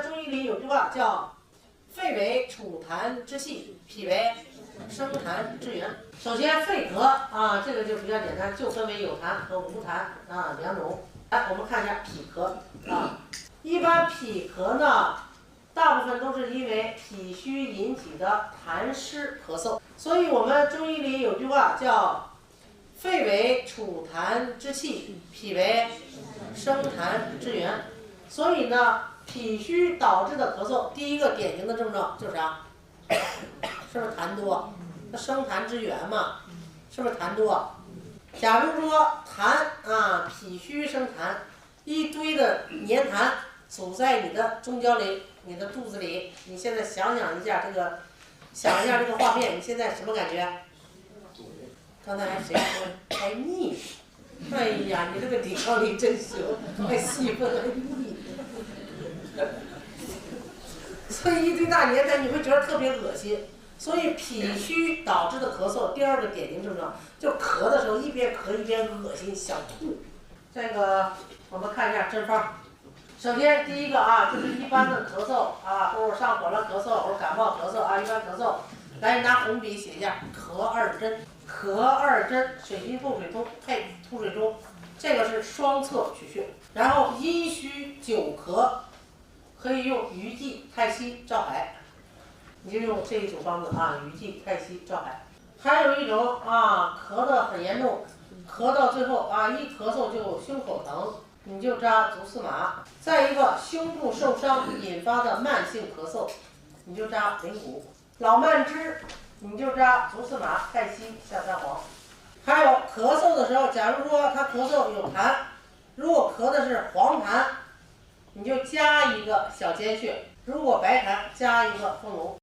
中医里有句话叫"肺为储痰之器，脾为生痰之源"。首先，肺咳啊，这个就比较简单，就分为有痰和无痰啊两种。来，我们看一下脾咳啊。一般脾咳呢，大部分都是因为脾虚引起的痰湿咳嗽，所以我们中医里有句话叫"肺为储痰之器，脾为生痰之源"。所以呢，脾虚导致的咳嗽，第一个典型的症状就是啥？是不是痰多？那生痰之源嘛，是不是痰多？假如说痰啊，脾虚生痰，一堆的黏痰阻在你的中焦里、你的肚子里，你现在想一下这个画面，你现在什么感觉？刚才谁说还腻？哎呀，你这个抵抗力真行，太细分了，腻。所以一堆大黏痰，你会觉得特别恶心。所以脾虚导致的咳嗽，第二个典型症状就咳的时候一边咳一边恶心想吐。这个我们看一下针方。首先第一个啊，就是一般的咳嗽啊，或者上火了咳嗽，或者感冒咳嗽啊，一般咳嗽，来拿红笔写一下咳二针。咳二针，水金复水通配吐水中，这个是双侧取穴。然后阴虚久咳，可以用鱼际、太溪、照海，你就用这一组方子啊，鱼际、太溪、照海。还有一种啊，咳得很严重，咳到最后啊，一咳嗽就胸口疼，你就扎足四马。再一个，胸部受伤引发的慢性咳嗽，你就扎灵骨。老慢支，你就扎足四马、太溪、下三黄。还有咳嗽的时候，假如说他咳嗽有痰，如果咳的是黄痰，你就加一个小尖穴；如果白痰，加一个丰隆。